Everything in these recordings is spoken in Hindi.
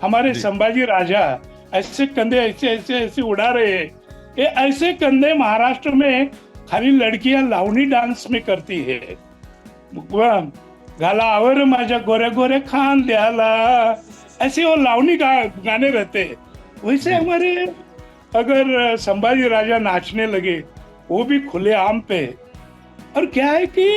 हमारे जी। संभाजी राजा ऐसे कंधे ऐसे ऐसे ऐसे उड़ा रहे हैं। ये ऐसे कंधे महाराष्ट्र में खाली लड़कियां लावणी डांस में करती है। वह घालावर माझ्या गोरे गोरे खांद्याला, ऐसे वो लावणी गाने रहते हैं। वैसे जी। हमारे अगर संभाजी राजा नाचने लगे, वो भी खुले आम पे। और क्या है कि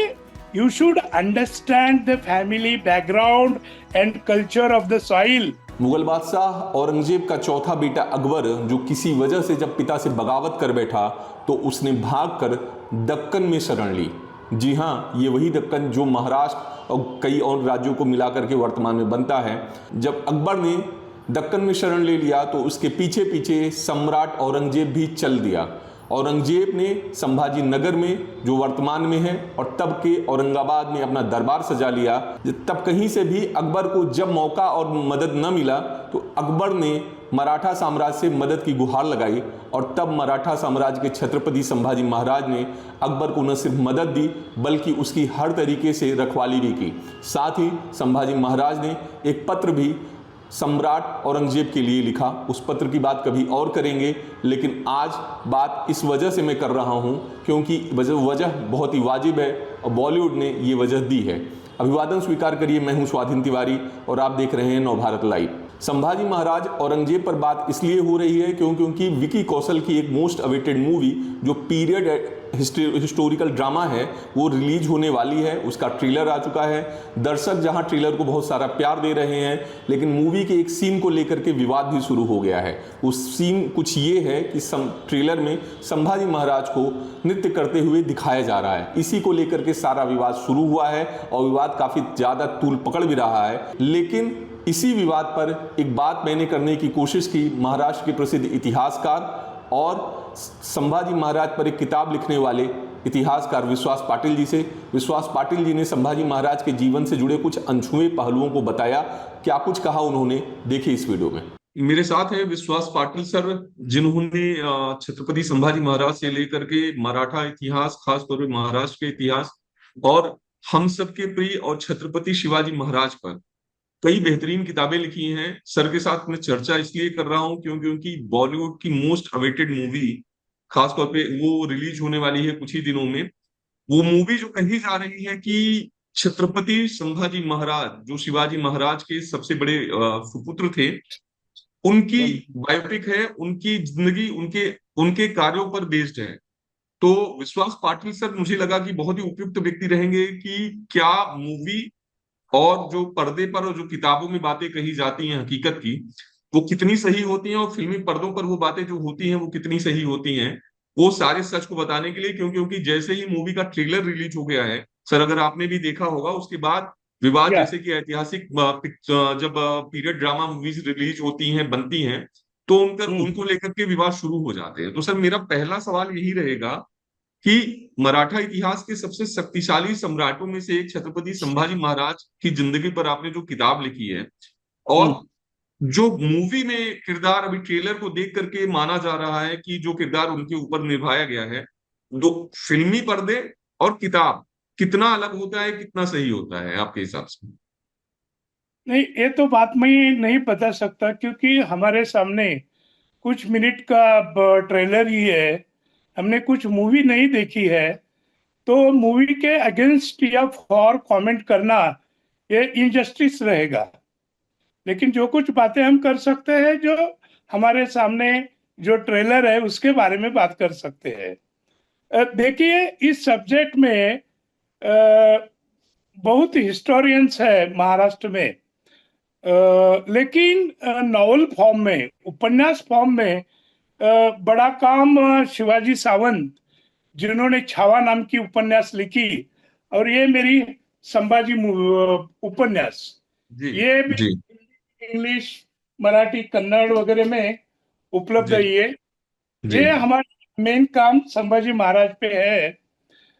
you should understand the family background and culture of the soil. Mughal बादशाह औरंगजेब का चौथा बेटा अकबर, जो किसी वजह से जब पिता से बगावत कर बैठा तो उसने भागकर दक्कन में शरण ली। जी हाँ, ये वही दक्कन जो महाराष्ट्र और कई और राज्यों को मिलाकर के वर्तमान में बनता है। जब अकबर ने दक्कन में शरण ले लिया तो उसके पीछे पीछे सम्राट औरंगजेब भी चल दिया। औरंगजेब ने संभाजी नगर में, जो वर्तमान में है, और तब के औरंगाबाद में अपना दरबार सजा लिया। तब कहीं से भी अकबर को जब मौका और मदद न मिला तो अकबर ने मराठा साम्राज्य से मदद की गुहार लगाई, और तब मराठा साम्राज्य के छत्रपति संभाजी महाराज ने अकबर को न सिर्फ मदद दी बल्कि उसकी हर तरीके से रखवाली भी की। साथ ही संभाजी महाराज ने एक पत्र भी सम्राट औरंगजेब के लिए लिखा। उस पत्र की बात कभी और करेंगे, लेकिन आज बात इस वजह से मैं कर रहा हूं क्योंकि वजह बहुत ही वाजिब है और बॉलीवुड ने ये वजह दी है। अभिवादन स्वीकार करिए, मैं हूं स्वाधीन तिवारी और आप देख रहे हैं नवभारत लाइव। संभाजी महाराज औरंगजेब पर बात इसलिए हो रही है क्योंकि विकी कौशल की एक मोस्ट अवेटेड मूवी जो पीरियड हिस्टोरिकल ड्रामा है वो रिलीज होने वाली है। उसका ट्रेलर आ चुका है। दर्शक जहां ट्रेलर को बहुत सारा प्यार दे रहे हैं, लेकिन मूवी के एक सीन को लेकर के विवाद भी शुरू हो गया है। उस सीन कुछ ये है कि ट्रेलर में संभाजी महाराज को नृत्य करते हुए दिखाया जा रहा है। इसी को लेकर के सारा विवाद शुरू हुआ है और विवाद काफी ज्यादा तूल पकड़ भी रहा है। लेकिन इसी विवाद पर एक बात मैंने करने की कोशिश की महाराष्ट्र के प्रसिद्ध इतिहासकार और संभाजी महाराज पर एक किताब लिखने वाले इतिहासकार विश्वास पाटिल जी से। विश्वास पाटिल जी ने संभाजी महाराज के जीवन से जुड़े कुछ अनछुए पहलुओं को बताया। क्या कुछ कहा उन्होंने, देखिए इस वीडियो में। मेरे साथ है विश्वास पाटिल सर, जिन्होंने छत्रपति संभाजी महाराज से लेकर के मराठा इतिहास, खासतौर पर महाराष्ट्र के इतिहास और हम सबके प्रिय और छत्रपति शिवाजी महाराज पर कई बेहतरीन किताबें लिखी हैं। सर के साथ मैं चर्चा इसलिए कर रहा हूं क्योंकि उनकी बॉलीवुड की मोस्ट अवेटेड मूवी खासतौर पे वो रिलीज होने वाली है कुछ ही दिनों में। वो मूवी जो कही जा रही है कि छत्रपति संभाजी महाराज, जो शिवाजी महाराज के सबसे बड़े सुपुत्र थे, उनकी बायोपिक है। उनकी जिंदगी, उनके उनके कार्यों पर बेस्ड है। तो विश्वास पाटिल सर मुझे लगा कि बहुत ही उपयुक्त व्यक्ति रहेंगे कि क्या मूवी और जो पर्दे पर और जो किताबों में बातें कही जाती हैं हकीकत की, वो कितनी सही होती हैं, और फिल्मी पर्दों पर वो बातें जो होती हैं वो कितनी सही होती हैं, वो सारे सच को बताने के लिए। क्योंकि जैसे ही मूवी का ट्रेलर रिलीज हो गया है सर, अगर आपने भी देखा होगा, उसके बाद विवाद, या जैसे कि ऐतिहासिक जब पीरियड ड्रामा मूवीज रिलीज होती हैं, बनती हैं, तो उनको लेकर के विवाद शुरू हो जाते हैं। तो सर मेरा पहला सवाल यही रहेगा कि मराठा इतिहास के सबसे शक्तिशाली सम्राटों में से एक छत्रपति संभाजी महाराज की जिंदगी पर आपने जो किताब लिखी है, और जो मूवी में किरदार, अभी ट्रेलर को देख करके माना जा रहा है कि जो किरदार उनके ऊपर निभाया गया है, दो फिल्मी पर्दे और किताब, कितना अलग होता है, कितना सही होता है आपके हिसाब से? नहीं, ये तो बात मैं नहीं बता सकता क्योंकि हमारे सामने कुछ मिनट का ट्रेलर ही है। हमने कुछ मूवी नहीं देखी है, तो मूवी के अगेंस्ट या फॉर कमेंट करना ये इनजस्टिस रहेगा। लेकिन जो कुछ बातें हम कर सकते हैं, जो हमारे सामने जो ट्रेलर है उसके बारे में बात कर सकते हैं। देखिए, इस सब्जेक्ट में बहुत हिस्टोरियंस है महाराष्ट्र में। लेकिन नॉवल फॉर्म में, उपन्यास फॉर्म में बड़ा काम शिवाजी सावंत, जिन्होंने छावा नाम की उपन्यास लिखी, और ये मेरी संभाजी उपन्यास, जी। ये भी जी। इंग्लिश, मराठी, कन्नड़ वगैरह में उपलब्ध जी। है। जी। ये हमारा मेन काम संभाजी महाराज पे है।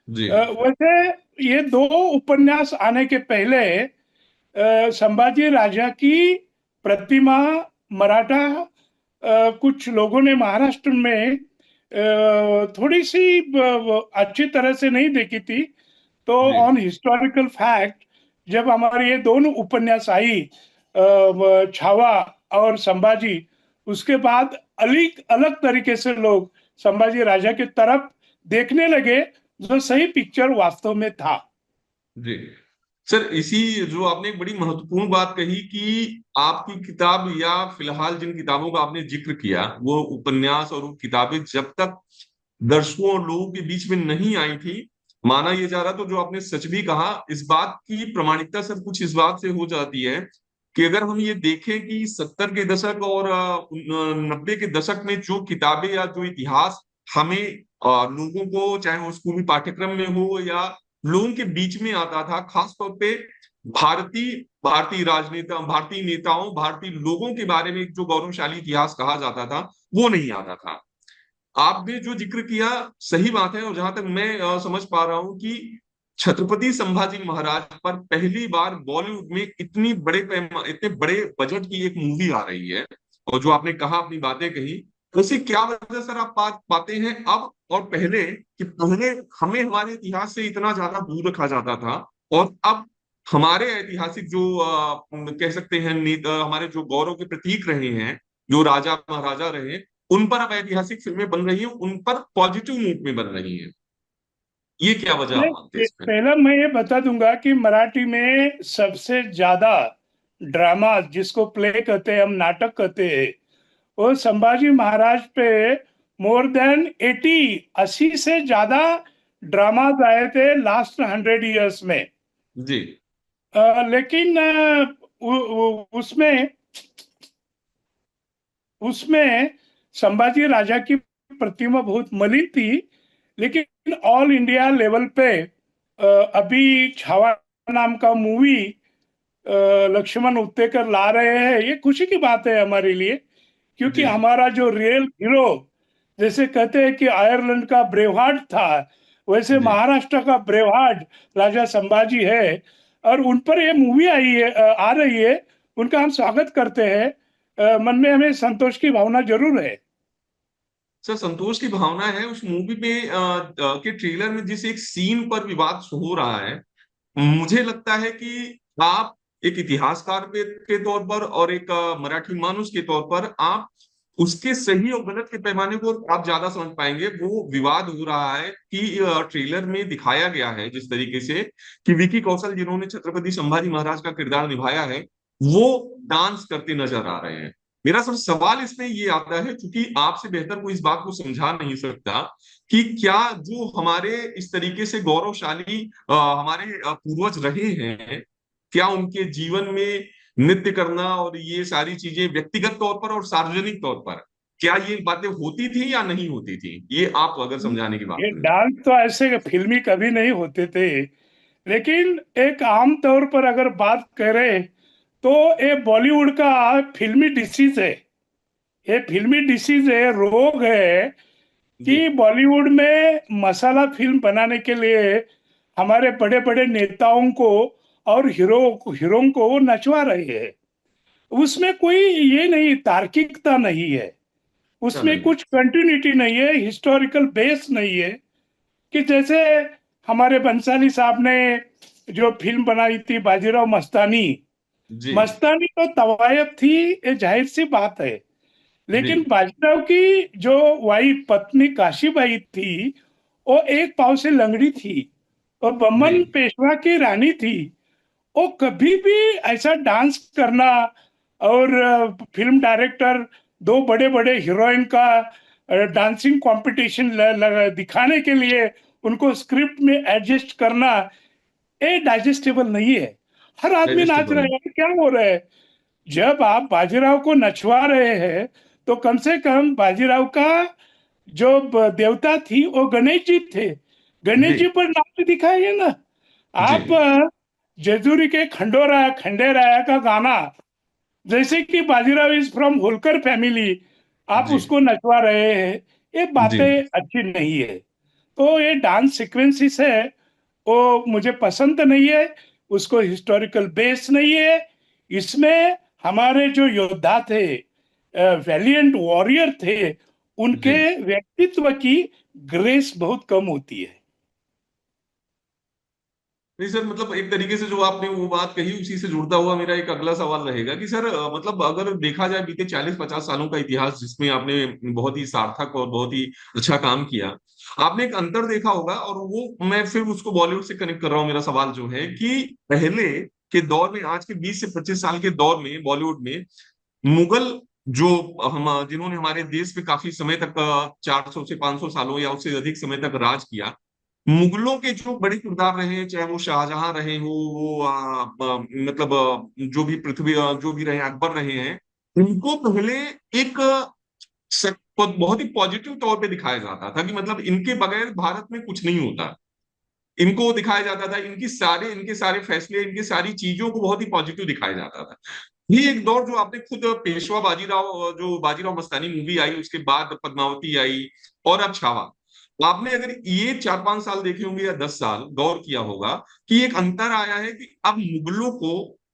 जी। वैसे ये दो उपन्यास आने के पहले संभाजी राजा की प्रतिमा मराठा कुछ लोगों ने महाराष्ट्र में थोड़ी सी अच्छी तरह से नहीं देखी थी। तो जी। ऑन हिस्टोरिकल फैक्ट, जब हमारे ये दोनों उपन्यास आई, छावा और संभाजी, उसके बाद अलग अलग तरीके से लोग संभाजी राजा की तरफ देखने लगे, जो सही पिक्चर वास्तव में था। जी सर, इसी जो आपने एक बड़ी महत्वपूर्ण बात कही कि आपकी किताब या फिलहाल जिन किताबों का आपने जिक्र किया वो उपन्यास और वो किताबें जब तक दर्शकों और लोगों के बीच में नहीं आई थी, माना ये जा रहा, तो जो आपने सच भी कहा, इस बात की प्रमाणिकता सर कुछ इस बात से हो जाती है कि अगर हम ये देखें कि 70 के दशक और 90 के दशक में जो किताबें या जो इतिहास हमें लोगों को, चाहे वो स्कूली पाठ्यक्रम में हो या लोगों के बीच में आता था, खासतौर पे भारतीय भारतीय राजनेता, भारतीय नेताओं, भारतीय लोगों के बारे में जो गौरवशाली इतिहास कहा जाता था, वो नहीं आता था। आपने जो जिक्र किया सही बात है, और जहां तक मैं समझ पा रहा हूं कि छत्रपति संभाजी महाराज पर पहली बार बॉलीवुड में इतने बड़े बजट की एक मूवी आ रही है, और जो आपने कहा, अपनी बातें कही, वैसे क्या वजह सर आप पाते हैं अब और पहले, कि पहले हमें हमारे इतिहास से इतना ज्यादा दूर रखा जाता था, और अब हमारे ऐतिहासिक जो कह सकते हैं हमारे जो गौरव के प्रतीक रहे हैं, जो राजा महाराजा रहे, उन पर अब ऐतिहासिक फिल्में बन रही हैं, उन पर पॉजिटिव नोट में बन रही हैं, ये क्या वजह आप मानते हैं इसमें? पहला मैं ये बता दूंगा कि मराठी में सबसे ज्यादा ड्रामा, जिसको प्ले कहते हैं, हम नाटक कहते हैं, वो संभाजी महाराज पे मोर देन 80 से ज्यादा ड्रामाज आए थे लास्ट 100 इयर्स में। जी लेकिन उसमें उसमें संभाजी राजा की प्रतिमा बहुत मलिन थी। लेकिन ऑल इंडिया लेवल पे अभी छावा नाम का मूवी लक्ष्मण उत्तेकर ला रहे हैं, ये खुशी की बात है हमारे लिए, क्योंकि जी हमारा जो रियल हीरो, जैसे कहते हैं कि आयरलैंड का ब्रेवहार्ट था, वैसे जी महाराष्ट्र का ब्रेवहार्ट राजा संभाजी है। और उन पर ये मूवी आई है, आ रही है, उनका हम स्वागत करते हैं। मन में हमें संतोष की भावना जरूर है। सर, संतोष की भावना है उस मूवी में के ट्रेलर में जिस एक सीन पर विवाद हो रहा है, मुझे लगता है कि आप एक इतिहासकार के तौर पर और एक मराठी मानुस के तौर पर आप उसके सही और गलत के पैमाने को आप ज्यादा समझ पाएंगे। वो विवाद हो रहा है कि ट्रेलर में दिखाया गया है जिस तरीके से कि विकी कौशल, जिन्होंने छत्रपति संभाजी महाराज का किरदार निभाया है, वो डांस करते नजर आ रहे हैं। मेरा सब सवाल इसमें ये आता है, क्योंकि आपसे बेहतर कोई इस बात को समझा नहीं सकता कि क्या जो हमारे इस तरीके से गौरवशाली हमारे पूर्वज रहे हैं, क्या उनके जीवन में नृत्य करना और ये सारी चीजें व्यक्तिगत तौर पर और सार्वजनिक तौर पर, क्या ये बातें होती थी या नहीं होती थी, ये आप अगर समझाने की बात ये करें। डांस तो ऐसे फिल्मी कभी नहीं होते थे, लेकिन एक आम तौर पर अगर बात करें तो ये बॉलीवुड का फिल्मी डिसीज है। ये फिल्मी डिसीज है, रोग है, जी कि बॉलीवुड में मसाला फिल्म बनाने के लिए हमारे बड़े बड़े नेताओं को और हीरों को वो नचवा रहे हैं। उसमें कोई ये नहीं, तार्किकता नहीं है, अच्छा, उसमें नहीं है। कुछ कंटिन्यूटी नहीं है, हिस्टोरिकल बेस नहीं है। कि जैसे हमारे बंसाली साहब ने जो फिल्म बनाई थी बाजीराव मस्तानी, जी मस्तानी तो तवायफ थी, ये जाहिर सी बात है। जी लेकिन बाजीराव की जो वाइफ पत्नी काशीबाई थी, वो एक पाव से लंगड़ी थी और जी बम्मन पेशवा की रानी थी। वो कभी भी ऐसा डांस करना, और फिल्म डायरेक्टर दो बड़े बड़े हीरोइन का डांसिंग कंपटीशन दिखाने के लिए उनको स्क्रिप्ट में एडजस्ट करना, ये डाइजेस्टेबल नहीं है। हर आदमी नाच डाइजेस्टेबल रहा नहीं। है, क्या हो रहा है? जब आप बाजीराव को नचवा रहे हैं, तो कम से कम बाजीराव का जो देवता थी वो गणेश जी थे, गणेश जी जी पर नाच दिखाइए ना। जी आप जेजुरी के खंडोरा खंडेराया का गाना, जैसे कि Bajirao is from Holkar family, आप जी उसको नचवा रहे हैं, ये जी बातें अच्छी नहीं है। तो ये डांस सीक्वेंसेस है, वो मुझे पसंद नहीं है, उसको हिस्टोरिकल बेस नहीं है। इसमें हमारे जो योद्धा थे, वैलियंट वॉरियर थे, जी उनके व्यक्तित्व की ग्रेस बहुत कम होती है। नहीं सर, मतलब एक तरीके से जो आपने वो बात कही उसी से जुड़ता हुआ मेरा एक अगला सवाल रहेगा कि सर मतलब अगर देखा जाए बीते 40-50 सालों का इतिहास जिसमें आपने बहुत ही सार्थक और बहुत ही अच्छा काम किया, आपने एक अंतर देखा होगा, और वो मैं फिर उसको बॉलीवुड से कनेक्ट कर रहा हूँ। मेरा सवाल जो है कि पहले के दौर में, आज के 20 से 25 साल के दौर में बॉलीवुड में मुगल जो हम जिन्होंने हमारे देश पे काफी समय तक 400 से 500 सालों या उससे अधिक समय तक राज किया, मुगलों के जो बड़े किरदार रहे हैं, चाहे वो शाहजहां रहे हो, वो मतलब जो भी पृथ्वी जो भी रहे, अकबर रहे हैं, उनको पहले एक बहुत ही पॉजिटिव तौर पे दिखाया जाता था कि मतलब इनके बगैर भारत में कुछ नहीं होता। इनको दिखाया जाता था, इनके सारे फैसले, इनकी सारी चीजों को बहुत ही पॉजिटिव दिखाया जाता था। ये एक दौर जो आपने खुद पेशवा बाजीराव, जो बाजीराव मस्तानी मूवी आई, उसके बाद पद्मावती आई, और अब छावा, आपने अगर ये 4-5 साल देखे होंगे या 10 साल गौर किया होगा कि एक अंतर आया है कि अब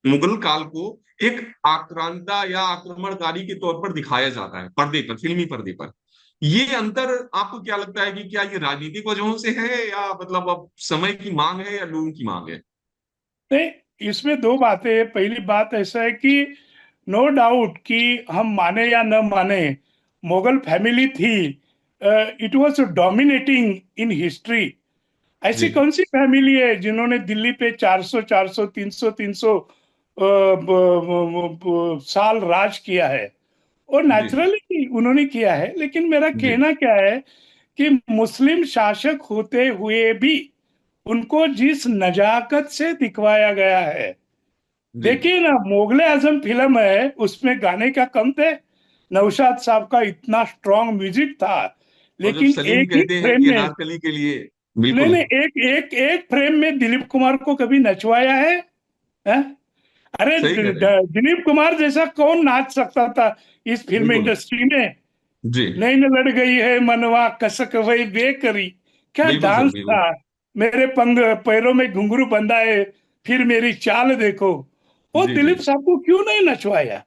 मुगल काल को एक आक्रांता या आक्रमणकारी के तौर पर दिखाया जाता है पर्दे पर, फिल्मी पर्दे पर। ये अंतर आपको क्या लगता है कि क्या ये राजनीतिक वजहों से है, या मतलब अब समय की मांग है, या लोगों की मांग है? नहीं, इसमें दो बातें हैं। पहली बात ऐसा है कि नो डाउट कि हम माने या न माने, मुगल फैमिली थी, it was dominating in history. ऐसी जी कौन सी फैमिली है जिन्होंने दिल्ली पे 400 400 300 300 साल राज किया है? और जी नेचुरली उन्होंने किया है, लेकिन मेरा जी कहना क्या है कि मुस्लिम शासक होते हुए भी उनको जिस नजाकत से दिखवाया गया है। जी। देखिए ना, मुगले आजम फिल्म है, उसमें गाने का कम थे। नौशाद साहब का इतना स्ट्रांग म्यूजिक था, और जब लेकिन सलीम एक ही कहते हैं फ्रेम कि में, अनारकली के लिए, नहीं बिल्कुल। नहीं, एक एक एक फ्रेम में दिलीप कुमार को कभी नचवाया है? हैं? अरे सही कह रहे हैं। दिलीप कुमार जैसा कौन नाच सकता था इस फिल्म बिल्कुल। इंडस्ट्री में? जी। नहीं न लड़ गई है मनवा कसक वही बेकरी, क्या बिल्कुल सर, डांस बिल्कुल। था! मेरे पंग पैरों में घुंघरू बंधा है, फिर मेरी चाल देखो। वो जी जी दिलीप साहब को क्यों नहीं नचवाया?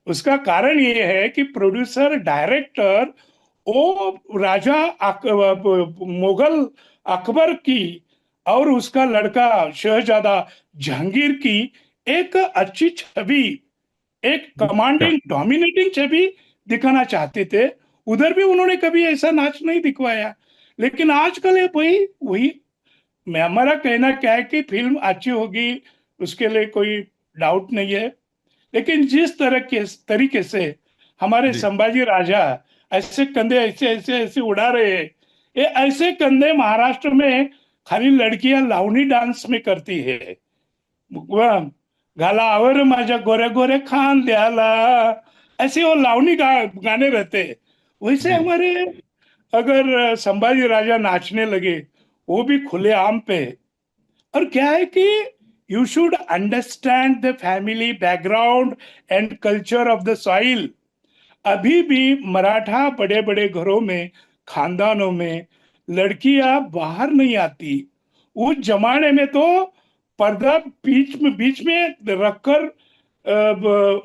उसका कारण ये है कि प्रोड्यूसर डायरेक्टर, वो राजा मुगल अकबर की और उसका लड़का शहजादा जहांगीर की एक अच्छी छवि, एक क्या? कमांडिंग डोमिनेटिंग छवि दिखाना चाहते थे। उधर भी उन्होंने कभी ऐसा नाच नहीं दिखवाया। लेकिन आजकल है वही वही। मैं, हमारा कहना क्या है कि फिल्म अच्छी होगी, उसके लिए कोई डाउट नहीं है। लेकिन जिस तरह के तरीके से हमारे जी संभाजी राजा ऐसे कंधे ऐसे ऐसे ऐसे उड़ा रहे हैं, ये ऐसे कंधे महाराष्ट्र में खाली लड़कियां लावणी डांस में करती है। वह घालावर माझ्या गोरे गोरे खान द्याला, ऐसे वो लावणी गाने रहते हैं। वैसे जी हमारे अगर संभाजी राजा नाचने लगे, वो भी खुले आम पे। और क्या है कि you should understand the family background and culture of the soil. अभी भी मराठा बड़े बड़े घरों में, खानदानों में लड़कियां बाहर नहीं आती। उस जमाने में तो पर्दा बीच में रखकर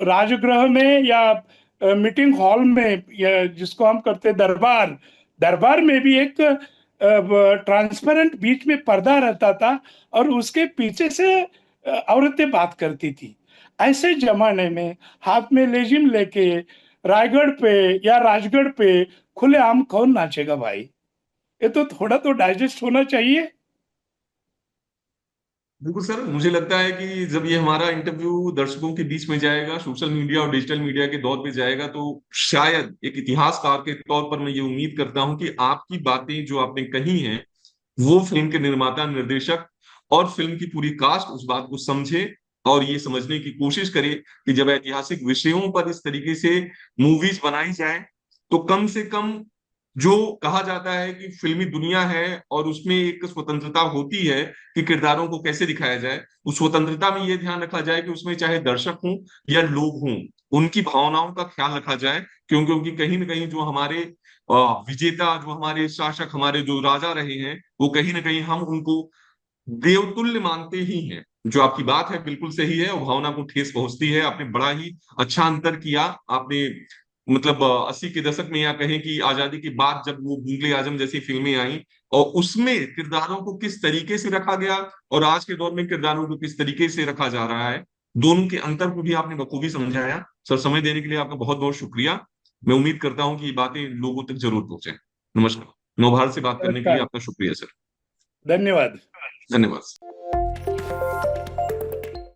राजगृह में या मीटिंग हॉल में, या जिसको हम करते दरबार, दरबार में भी एक ट्रांसपेरेंट बीच में पर्दा रहता था, और उसके पीछे से औरतें बात करती थी। ऐसे जमाने में हाथ में लेजिम लेके रायगढ़ पे या राजगढ़ पे खुलेआम कौन नाचेगा भाई? ये तो थोड़ा तो डाइजेस्ट होना चाहिए। बिल्कुल सर, मुझे लगता है कि जब ये हमारा इंटरव्यू दर्शकों के बीच में जाएगा, सोशल मीडिया और डिजिटल मीडिया के दौर पे जाएगा, तो शायद एक इतिहासकार के तौर पर मैं ये उम्मीद करता हूं कि आपकी बातें जो आपने कही हैं, वो फिल्म के निर्माता, निर्देशक और फिल्म की पूरी कास्ट उस बात को समझे, और ये समझने की कोशिश करे कि जब ऐतिहासिक विषयों पर इस तरीके से मूवीज बनाई जाए, तो कम से कम जो कहा जाता है कि फिल्मी दुनिया है और उसमें एक स्वतंत्रता होती है कि किरदारों को कैसे दिखाया जाए, उस स्वतंत्रता में ये ध्यान रखा जाए कि उसमें चाहे दर्शक हों या लोग हों, उनकी भावनाओं का ख्याल रखा जाए। क्योंकि कहीं ना कहीं जो हमारे विजेता, जो हमारे शासक, हमारे जो राजा रहे हैं, वो कहीं ना कहीं हम उनको देवतुल्य मानते ही हैं। जो आपकी बात है बिल्कुल सही है, और भावना को ठेस पहुंचती है। आपने बड़ा ही अच्छा अंतर किया, आपने मतलब 80 के दशक में, या कहें कि आजादी के बाद जब वो मुगले आजम जैसी फिल्में आई, और उसमें किरदारों को किस तरीके से रखा गया और आज के दौर में किरदारों को किस तरीके से रखा जा रहा है, दोनों के अंतर को भी आपने बखूबी समझाया सर। समय देने के लिए आपका बहुत बहुत शुक्रिया। मैं उम्मीद करता हूँ कि ये बातें लोगों तक जरूर पहुंचे। नमस्कार। नवभारत से बात करने के लिए नमस्कार। आपका शुक्रिया सर। धन्यवाद। धन्यवाद।